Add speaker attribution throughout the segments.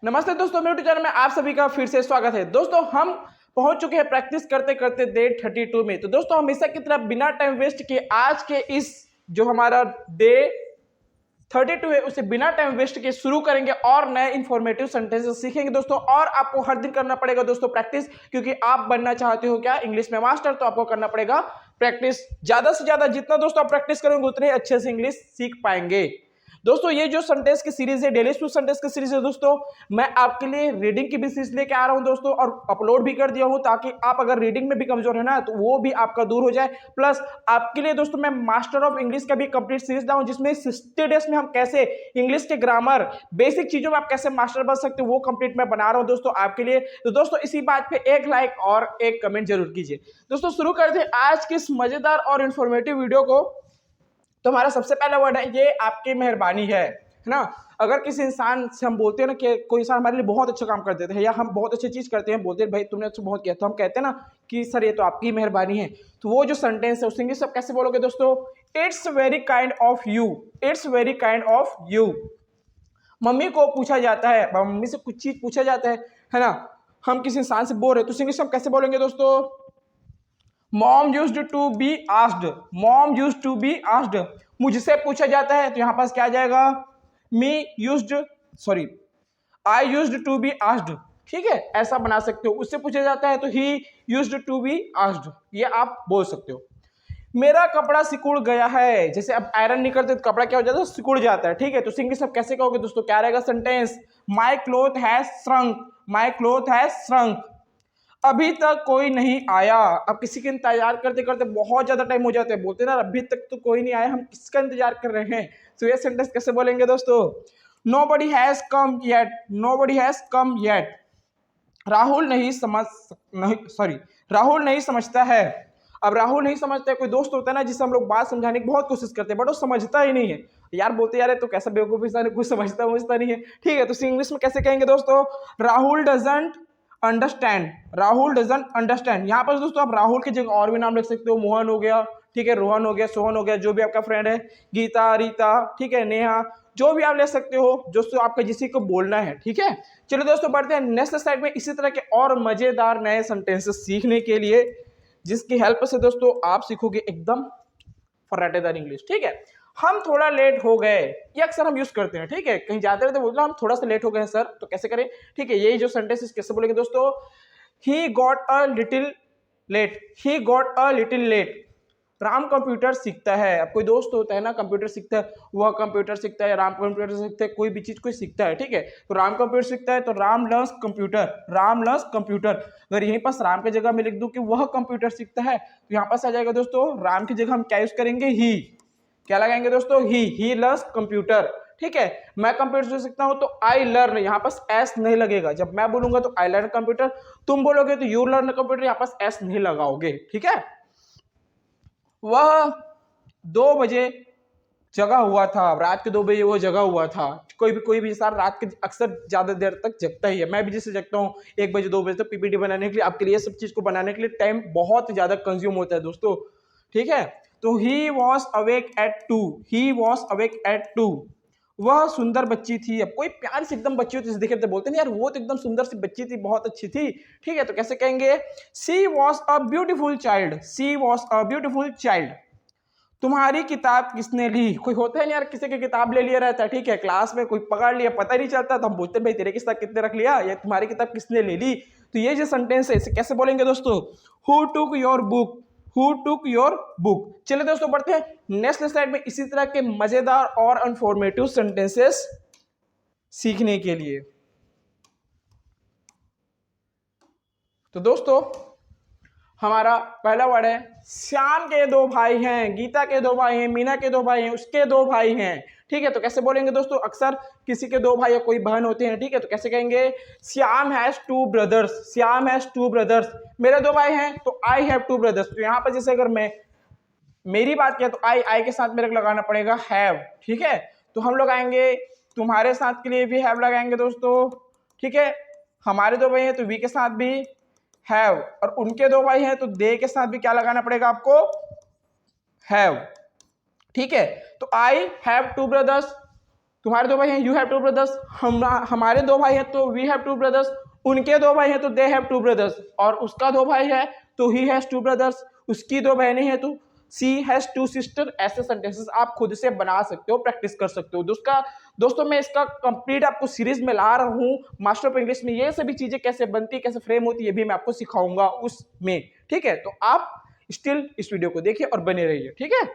Speaker 1: नमस्ते दोस्तों, मेरे यूट्यूब चैनल में आप सभी का फिर से स्वागत है। दोस्तों हम पहुंच चुके हैं प्रैक्टिस करते करते डे 32 में। तो दोस्तों हमेशा की तरह बिना टाइम वेस्ट किए आज के इस जो हमारा डे 32 है उसे बिना टाइम वेस्ट किए शुरू करेंगे और नए इंफॉर्मेटिव सेंटेंसेस सीखेंगे दोस्तों। और आपको हर दिन करना पड़ेगा दोस्तों प्रैक्टिस, क्योंकि आप बनना चाहते हो क्या इंग्लिश में मास्टर, तो आपको करना पड़ेगा प्रैक्टिस। ज्यादा से ज्यादा जितना दोस्तों आप प्रैक्टिस करेंगे उतने अच्छे से इंग्लिश सीख पाएंगे। दोस्तों ये जो सेंटेंस की सीरीज है, डेली स्पीच सेंटेंस की सीरीज है दोस्तों, मैं आपके लिए रीडिंग की भी सीरीज लेके आ रहा हूं दोस्तों, और अपलोड भी कर दिया हूं ताकि आप अगर रीडिंग में भी कमजोर है ना तो वो भी आपका दूर हो जाए। प्लस आपके लिए दोस्तों मैं मास्टर ऑफ इंग्लिश का भी कंप्लीट सीरीज लाऊं, जिसमें 60 डेज में हम कैसे इंग्लिश के ग्रामर बेसिक चीजों में आप कैसे मास्टर बन सकते हो वो कंप्लीट मैं बना रहा हूं दोस्तों आपके लिए। तो दोस्तों इसी बात पे एक लाइक और एक कमेंट जरूर कीजिए। दोस्तों शुरू करते हैं आज की इस मजेदार और इंफॉर्मेटिव वीडियो को। तो हमारा सबसे पहला वर्ड है ये आपकी मेहरबानी है ना। अगर किसी इंसान से हम बोलते हैं ना कि कोई इंसान हमारे लिए बहुत अच्छा काम कर देते हैं या हम बहुत अच्छी चीज करते हैं, बोलते हैं भाई तुमने अच्छा बहुत किया, तो हम कहते हैं ना कि सर ये तो आपकी मेहरबानी है। तो वो जो सेंटेंस है उस इंग्लिश सब कैसे बोलोगे दोस्तों? It's very kind of you. It's very kind of you. Mummy को पूछा जाता है, मम्मी से कुछ चीज पूछा जाता है ना, हम किसी इंसान से बोल रहे तो इंग्लिश हम कैसे बोलेंगे दोस्तों? Mom used to be asked. Mom used to be asked. मुझसे पूछा जाता है तो यहां पास क्या आ जाएगा? Me used, sorry, I used to be asked. ठीक है, ऐसा बना सकते हो। उससे पूछा जाता है तो he used to be asked, ये आप बोल सकते हो। मेरा कपड़ा सिकुड़ गया है, जैसे अब आयरन नहीं करते तो कपड़ा क्या हो जाता है? सिकुड़ जाता है। ठीक है, तो इंग्लिश आप कैसे कहोगे दोस्तों? क्या रहेगा sentence? My cloth has shrunk. My cloth has shrunk. अभी तक कोई नहीं आया। अब किसी का इंतजार करते करते बहुत ज्यादा टाइम हो जाता है, बोलते हैं ना अभी तक तो कोई नहीं आया, हम किसका इंतजार कर रहे हैं? तो ये सेंटेंस कैसे बोलेंगे दोस्तों? Nobody has come yet. Nobody has come yet. Rahul नहीं समझ, नहीं सॉरी, राहुल नहीं समझता है। अब राहुल नहीं समझता है, कोई दोस्त होता है ना जिसे हम लोग बात समझाने की बहुत कोशिश करते हैं बट वो समझता ही नहीं है। यार बोलते यार तो कैसा बेवकूफ इंसान है, कुछ समझता नहीं है। ठीक है, तो इंग्लिश में कैसे कहेंगे दोस्तों? Rahul doesn't understand. Rahul doesn't understand. यहाँ पर दोस्तों आप राहुल की जगह और भी नाम लिख सकते हो। मोहन हो गया, ठीक है, रोहन हो गया, सोहन हो गया, जो भी आपका फ्रेंड है, गीता, रीता, ठीक है, नेहा, जो भी आप ले सकते हो दोस्तों, आपका जिसी को बोलना है। ठीक है, चलो दोस्तों बढ़ते हैं नेक्स्ट स्लाइड में इसी तरह के और मजेदार नए सेंटेंसेस सीखने के लिए, जिसकी हेल्प से दोस्तों आप सीखोगे एकदम फर्राटेदार इंग्लिश। ठीक है, हम थोड़ा लेट हो गए, ये अक्सर हम यूज करते हैं। ठीक है, कहीं जाते रहते बोलते हम थोड़ा सा लेट हो गए सर, तो कैसे करें? ठीक है, यही जो सेंटेंस कैसे बोलेंगे दोस्तों? He got a little late. He got a little late. Ram computer सीखता है। अब कोई दोस्त होता है ना कंप्यूटर सीखता है, वह कंप्यूटर सीखता है, राम कंप्यूटर सीखता है, कोई भी चीज कोई सीखता है। ठीक है, तो राम कंप्यूटर सीखता है तो Ram learns computer. Ram learns computer. अगर यहीं पास राम की जगह मैं लिख दूं कि वह कंप्यूटर सीखता है तो यहाँ पास आ जाएगा दोस्तों राम की जगह हम क्या यूज करेंगे? ही। क्या लगाएंगे दोस्तों? He learns computer. ठीक है, मैं कंप्यूटर सीखता हूं तो आई लर्न, यहाँ पास एस नहीं लगेगा। जब मैं बोलूंगा तो आई लर्न कंप्यूटर, तुम बोलोगे तो यू लर्न कंप्यूटर, यहाँ पास एस नहीं लगाओगे। ठीक है, वह 2 बजे जगा हुआ था। रात के 2 बजे वो जगा हुआ था। कोई भी इंसान रात के अक्सर ज्यादा देर तक जगता ही है। मैं भी जैसे जगता हूँ 1 बजे 2 बजे तक पीपीटी बनाने के लिए, आपके लिए सब चीज को बनाने के लिए टाइम बहुत ज्यादा कंज्यूम होता है दोस्तों। ठीक है, तो he was awake eight 2। He was awake eight 2। वह सुंदर बच्ची थी। अब कोई प्यार से एकदम बच्ची होती है देखे तो बोलते हैं यार वो तो एकदम सुंदर सी बच्ची थी, बहुत अच्छी थी। ठीक है, तो कैसे कहेंगे? She was a beautiful child. She was a beautiful child. तुम्हारी किताब किसने ली? कोई होता है ना यार, किसी की किताब ले लिया रहता है, ठीक है, क्लास में कोई पकड़ लिया, पता ही नहीं चलता, तो हम पूछते हैं भाई तेरे किताब कितने रख लिया, या तुम्हारी किताब किसने ले ली? तो ये जो सेंटेंस है इसे कैसे बोलेंगे दोस्तों? Who took your book. Who took your book. चलिए दोस्तों बढ़ते हैं नेक्स्ट स्लाइड में इसी तरह के मजेदार और इन्फॉर्मेटिव सेंटेंसेस सीखने के लिए। तो दोस्तों हमारा पहला वर्ड है श्याम के 2 भाई हैं, गीता के 2 भाई हैं, मीना के 2 भाई हैं, उसके 2 भाई हैं। ठीक है, तो कैसे बोलेंगे दोस्तों? अक्सर किसी के 2 भाई या कोई बहन होते हैं। ठीक है, तो कैसे कहेंगे? Shyam has 2 brothers. Shyam has 2 brothers. मेरे 2 भाई हैं तो आई हैव 2 ब्रदर्स। तो यहाँ पर जैसे अगर मैं मेरी बात किया तो आई के साथ मेरे को लगाना पड़ेगा हैव। ठीक है, तो हम लोग आएंगे तुम्हारे साथ के लिए भी हैव लगाएंगे दोस्तों। ठीक है, हमारे 2 भाई हैं तो वी के साथ भी हैव, और उनके 2 भाई हैं तो दे के साथ भी क्या लगाना पड़ेगा आपको? हैव। ठीक है, तो आई हैव 2 ब्रदर्स, तुम्हारे दो भाई हैं, यू हैव टू ब्रदर्स। हमारे दो भाई हैं तो वी हैव टू ब्रदर्स। उनके दो भाई हैं तो दे हैव टू ब्रदर्स। और उसका दो भाई है तो ही हैज टू ब्रदर्स। उसकी दो बहनें हैं तो सी हैज टू सिस्टर। ऐसे सेंटेंसेस आप खुद से बना सकते हो, प्रैक्टिस कर सकते हो। दोस्तों मैं इसका कंप्लीट आपको सीरीज में ला रहा हूँ मास्टर ऑफ इंग्लिश में। ये सभी चीजें कैसे बनती है, कैसे फ्रेम होती है, ये भी मैं आपको सिखाऊंगा उसमें। ठीक है, तो आप स्टिल इस वीडियो को देखिए और बने रहिए। ठीक है,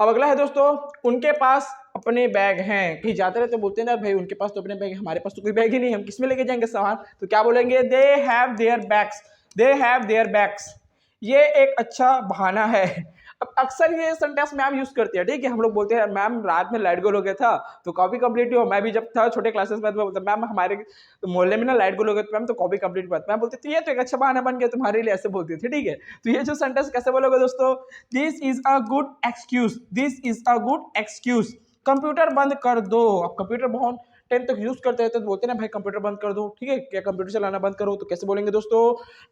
Speaker 1: अब अगला है दोस्तों, उनके पास अपने बैग हैं। कहीं जाते रहते बोलते हैं ना भाई उनके पास तो अपने बैग है, हमारे पास तो कोई बैग ही नहीं, हम किस में लेके जाएंगे सामान। तो क्या बोलेंगे, they have their bags. They have their bags. ये एक अच्छा बहाना है। अब अक्सर ये सेंटेंस मैम यूज करती है। ठीक है, हम लोग बोलते हैं मैम रात में लाइट गोल हो गया था तो कॉपी कंप्लीट हो। मैं भी जब था छोटे क्लासेस में तो बोलता मैम हमारे मोहल्ले में ना लाइट गोल हो गया तो मैम तो कॉपी कंप्लीट हुआ। मैम बोलती थी ये तो एक अच्छा बहाना बन गया तुम्हारे लिए, ऐसे बोलती थी। ठीक है, तो ये जो सेंटेंस कैसे बोलोगे दोस्तों, this is a good excuse. This is a good excuse. Computer बंद कर दो। अब कंप्यूटर बहुत टाइम तक यूज करते रहते तो बोलते हैं ना भाई कंप्यूटर बंद कर दो। ठीक है, क्या कंप्यूटर चलाना बंद करो, तो कैसे बोलेंगे दोस्तों,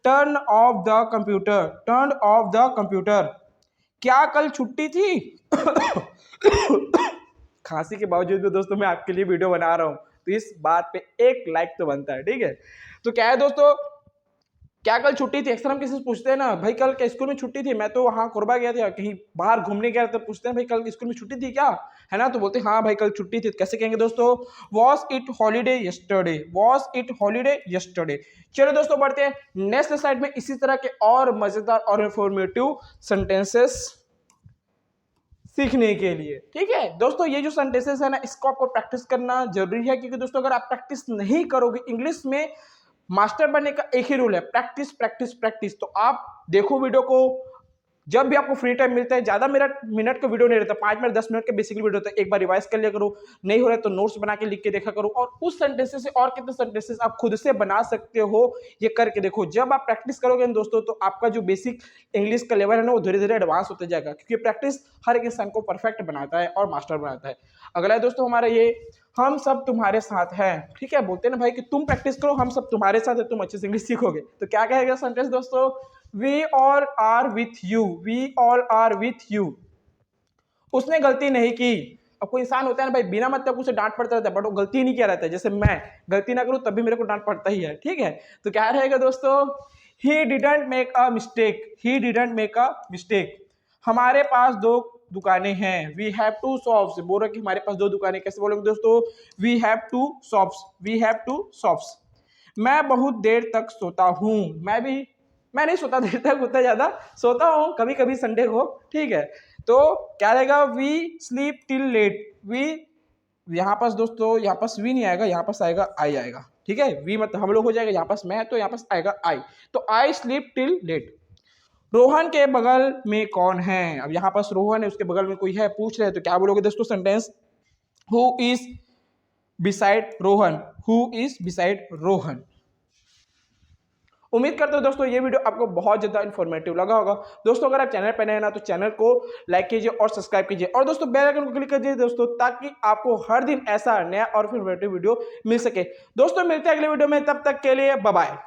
Speaker 1: turn off the computer. Turn off the computer. क्या कल छुट्टी थी? खांसी के बावजूद भी दोस्तों मैं आपके लिए वीडियो बना रहा हूं तो इस बात पे एक लाइक तो बनता है। ठीक है, तो क्या है दोस्तों, क्या कल छुट्टी थी। अक्सर हम किसी से पूछते हैं ना भाई कल क्या स्कूल में छुट्टी थी, मैं तो वहां कोरबा गया था, कहीं बाहर घूमने गया था, पूछते हैं भाई कल स्कूल में छुट्टी थी क्या, है ना, तो बोलते हैं हाँ भाई कल छुट्टी थी। तो कैसे कहेंगे दोस्तों, was it holiday yesterday. Was it holiday yesterday. चलो दोस्तों बढ़ते हैं नेक्स्ट स्लाइड में इसी तरह के और मजेदार और इंफॉर्मेटिव सेंटेंसेस सीखने के लिए। ठीक है दोस्तों, ये जो सेंटेंसेस है ना इसको आपको प्रैक्टिस करना जरूरी है, क्योंकि दोस्तों अगर आप प्रैक्टिस नहीं करोगे, इंग्लिश में मास्टर बनने का एक ही रूल है, प्रैक्टिस प्रैक्टिस प्रैक्टिस। तो आप देखो वीडियो को जब भी आपको फ्री टाइम मिलता है। ज्यादा मेरा मिनट का वीडियो नहीं रहता, 5 मिनट 10 मिनट का बेसिकली वीडियो होता है। एक बार रिवाइज कर लिया करो, नहीं हो रहा है तो नोट्स बना के लिख के देखा करो। और उस सेंटेंसेस से और कितने सेंटेंसेस आप खुद से बना सकते हो ये करके देखो। जब आप प्रैक्टिस करोगे दोस्तों तो आपका जो बेसिक इंग्लिश का लेवल है ना वो धीरे धीरे एडवांस होते जाएगा, क्योंकि प्रैक्टिस हर एक इंसान को परफेक्ट बनाता है और मास्टर बनाता है। अगला है दोस्तों हमारा ये, हम सब तुम्हारे साथ हैं। ठीक है, बोलते हैं ना भाई कि तुम प्रैक्टिस करो हम सब तुम्हारे साथ है, तुम अच्छे से इंग्लिश सीखोगे। तो क्या कहेगा सेंटेंस दोस्तों, We all are with you. We all are with you. उसने गलती नहीं की। अब कोई इंसान होता है ना भाई बिना मतलब उसे डांट पड़ता रहता है, बट वो गलती नहीं किया रहता है। जैसे मैं गलती ना करूं तब भी मेरे को डांट पड़ता ही है। ठीक है, तो क्या रहेगा दोस्तों, he didn't make a mistake. He didn't make a mistake. हमारे पास दो दुकानें हैं। We have two shops. बोल रहा कि हमारे पास दो दुकानें, कैसे बोलोगे दोस्तों, We have two shops. We have two shops. मैं बहुत देर तक सोता हूँ। मैं नहीं सोता देर तक, उतना ज्यादा सोता हूँ कभी कभी संडे को। ठीक है, तो क्या रहेगा, we sleep till late. We, यहाँ पास दोस्तों यहाँ पास वी नहीं आएगा, यहाँ पास आएगा आई आएगा। ठीक है, वी मतलब हम लोग हो जाएगा, यहाँ पास मैं तो यहाँ पास आएगा आई। तो I sleep till late. Rohan के बगल में कौन है। अब यहाँ पास रोहन है, उसके बगल में कोई है, पूछ रहे हैं, तो क्या बोलोगे दोस्तों sentence, who is beside Rohan. Who is beside Rohan. उम्मीद करते हो दोस्तों ये वीडियो आपको बहुत ज्यादा इन्फॉर्मेटिव लगा होगा। दोस्तों अगर आप चैनल पर नए हैं ना तो चैनल को लाइक कीजिए और सब्सक्राइब कीजिए, और दोस्तों बेल आइकन को क्लिक कीजिए दोस्तों, ताकि आपको हर दिन ऐसा नया और इन्फॉर्मेटिव वीडियो मिल सके। दोस्तों मिलते हैं अगले वीडियो में, तब तक के लिए बाय बाय।